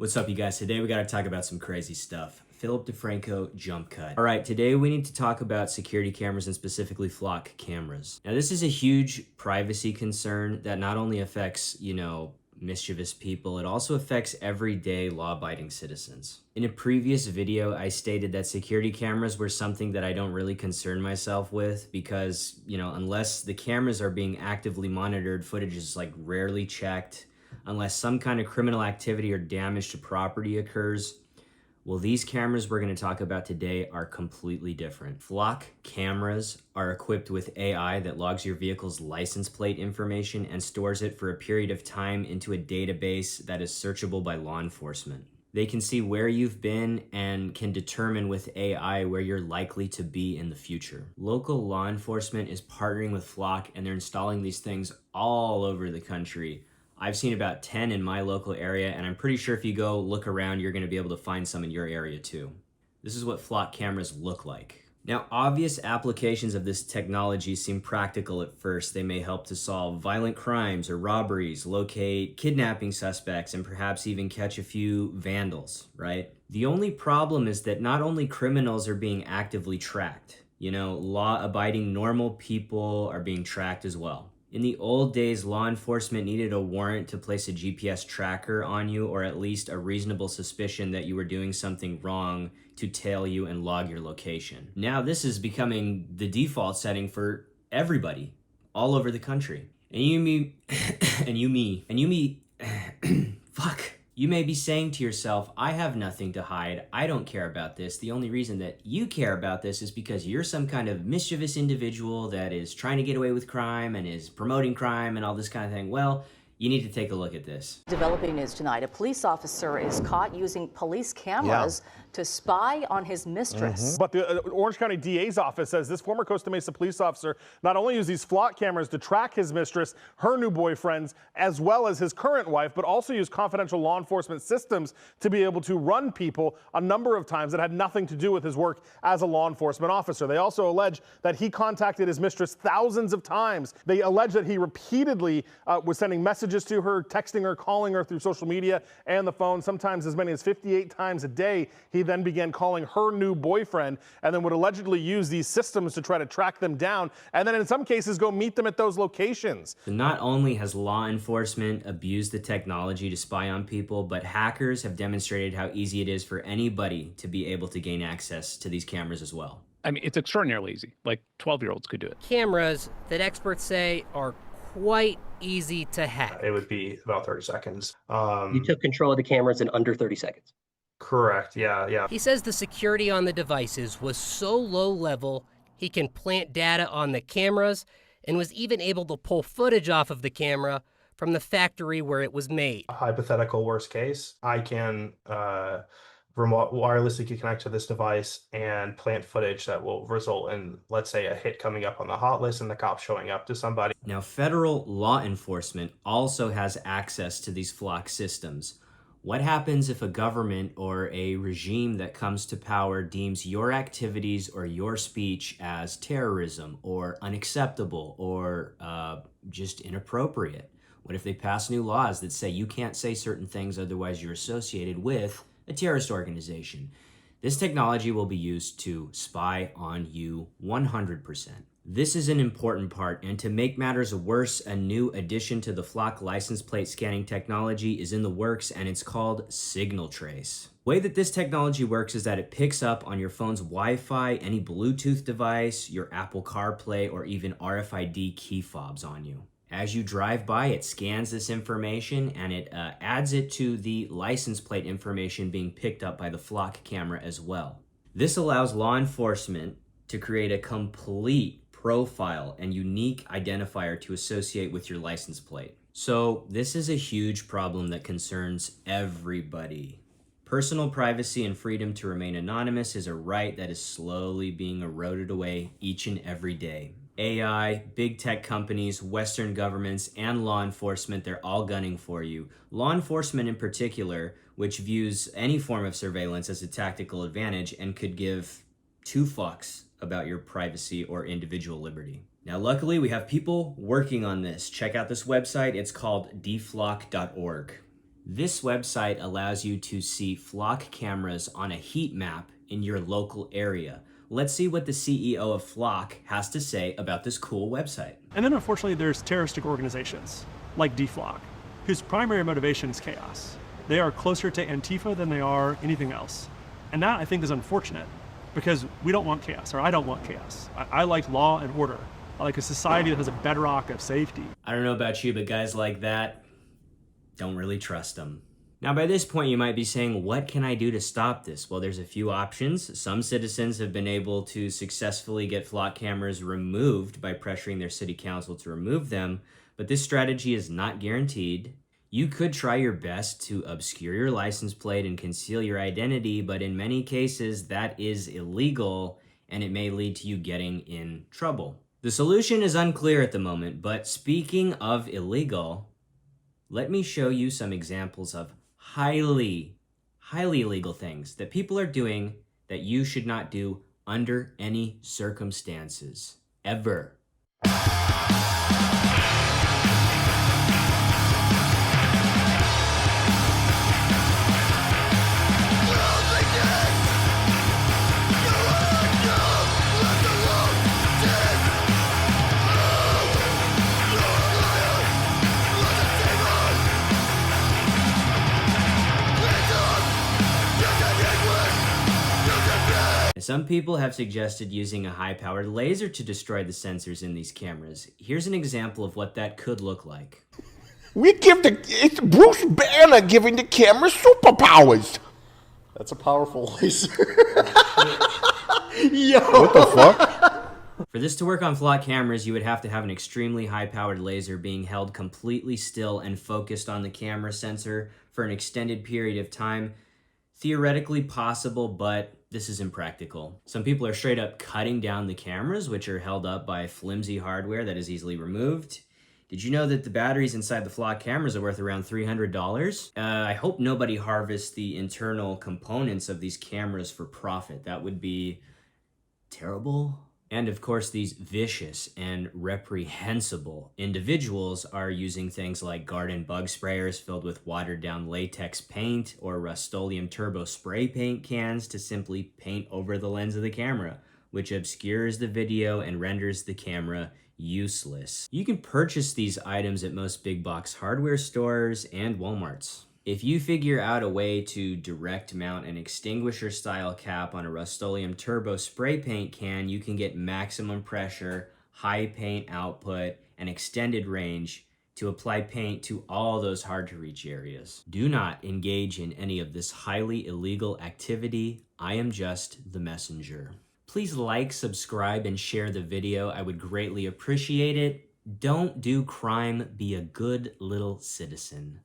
What's up, you guys? Today we got to talk about some crazy stuff. Philip DeFranco jump cut. All right, today we need to talk about security cameras and specifically flock cameras. Now, this is a huge privacy concern that not only affects, mischievous people, it also affects everyday law-abiding citizens. In a previous video, I stated that security cameras were something that I don't really concern myself with because, unless the cameras are being actively monitored, footage is rarely checked. Unless some kind of criminal activity or damage to property occurs. Well, these cameras we're going to talk about today are completely different. Flock cameras are equipped with AI that logs your vehicle's license plate information and stores it for a period of time into a database that is searchable by law enforcement. They can see where you've been and can determine with AI where you're likely to be in the future. Local law enforcement is partnering with Flock and they're installing these things all over the country. I've seen about 10 in my local area, and I'm pretty sure if you go look around, you're going to be able to find some in your area too. This is what flock cameras look like. Now, obvious applications of this technology seem practical at first. They may help to solve violent crimes or robberies, locate kidnapping suspects, and perhaps even catch a few vandals, right? The only problem is that not only criminals are being actively tracked, law-abiding normal people are being tracked as well. In the old days, law enforcement needed a warrant to place a GPS tracker on you, or at least a reasonable suspicion that you were doing something wrong to tail you and log your location. Now this is becoming the default setting for everybody all over the country. You may be saying to yourself, I have nothing to hide. I don't care about this. The only reason that you care about this is because you're some kind of mischievous individual that is trying to get away with crime and is promoting crime and all this kind of thing. Well, you need to take a look at this. Developing news tonight. A police officer is caught using police cameras to spy on his mistress. But the Orange County DA's office says this former Costa Mesa police officer not only used these flock cameras to track his mistress, her new boyfriends, as well as his current wife, but also used confidential law enforcement systems to be able to run people a number of times that had nothing to do with his work as a law enforcement officer. They also allege that he contacted his mistress thousands of times. They allege that he repeatedly was sending messages to her, texting her, calling her through social media and the phone, sometimes as many as 58 times a day. He then began calling her new boyfriend and then would allegedly use these systems to try to track them down and then in some cases go meet them at those locations. Not only has law enforcement abused the technology to spy on people, but hackers have demonstrated how easy it is for anybody to be able to gain access to these cameras as well. I mean, it's extraordinarily easy. 12-year-olds could do it. Cameras that experts say are quite easy to hack. It would be about 30 seconds. You took control of the cameras in under 30 seconds. Correct, yeah. He says the security on the devices was so low level, he can plant data on the cameras and was even able to pull footage off of the camera from the factory where it was made. A hypothetical worst case, I can remote wirelessly connect to this device and plant footage that will result in, let's say, a hit coming up on the hot list and the cops showing up to somebody. Now, federal law enforcement also has access to these flock systems. What happens if a government or a regime that comes to power deems your activities or your speech as terrorism or unacceptable or just inappropriate? What if they pass new laws that say you can't say certain things, otherwise you're associated with a terrorist organization? This technology will be used to spy on you 100%. This is an important part, and to make matters worse, a new addition to the flock license plate scanning technology is in the works, and it's called Signal Trace. The way that this technology works is that it picks up on your phone's Wi-Fi, any Bluetooth device, your Apple CarPlay, or even RFID key fobs on you. As you drive by, it scans this information and it adds it to the license plate information being picked up by the flock camera as well. This allows law enforcement to create a complete profile and unique identifier to associate with your license plate. So this is a huge problem that concerns everybody. Personal privacy and freedom to remain anonymous is a right that is slowly being eroded away each and every day. AI, big tech companies, Western governments, and law enforcement, they're all gunning for you. Law enforcement in particular, which views any form of surveillance as a tactical advantage and could give two fucks about your privacy or individual liberty. Now, luckily, we have people working on this. Check out this website. It's called deflock.org. This website allows you to see flock cameras on a heat map in your local area. Let's see what the CEO of Flock has to say about this cool website. And then unfortunately there's terroristic organizations like DFlock, whose primary motivation is chaos. They are closer to Antifa than they are anything else. And that I think is unfortunate because we don't want chaos, or I don't want chaos. I like law and order. I like a society that has a bedrock of safety. I don't know about you, but guys like that, don't really trust them. Now, by this point, you might be saying, what can I do to stop this? Well, there's a few options. Some citizens have been able to successfully get flock cameras removed by pressuring their city council to remove them, but this strategy is not guaranteed. You could try your best to obscure your license plate and conceal your identity, but in many cases, that is illegal, and it may lead to you getting in trouble. The solution is unclear at the moment, but speaking of illegal, let me show you some examples of highly illegal things that people are doing that you should not do under any circumstances, ever. Some people have suggested using a high-powered laser to destroy the sensors in these cameras. Here's an example of what that could look like. It's Bruce Banner giving the camera superpowers. That's a powerful laser. Yo. What the fuck? For this to work on flock cameras, you would have to have an extremely high-powered laser being held completely still and focused on the camera sensor for an extended period of time. Theoretically possible, but this is impractical. Some people are straight up cutting down the cameras, which are held up by flimsy hardware that is easily removed. Did you know that the batteries inside the flock cameras are worth around $300? I hope nobody harvests the internal components of these cameras for profit. That would be terrible. And of course, these vicious and reprehensible individuals are using things like garden bug sprayers filled with watered down latex paint or Rust-Oleum turbo spray paint cans to simply paint over the lens of the camera, which obscures the video and renders the camera useless. You can purchase these items at most big box hardware stores and Walmarts. If you figure out a way to direct mount an extinguisher style cap on a Rust-Oleum turbo spray paint can, you can get maximum pressure, high paint output, and extended range to apply paint to all those hard to reach areas. Do not engage in any of this highly illegal activity. I am just the messenger. Please like, subscribe, and share the video. I would greatly appreciate it. Don't do crime, be a good little citizen.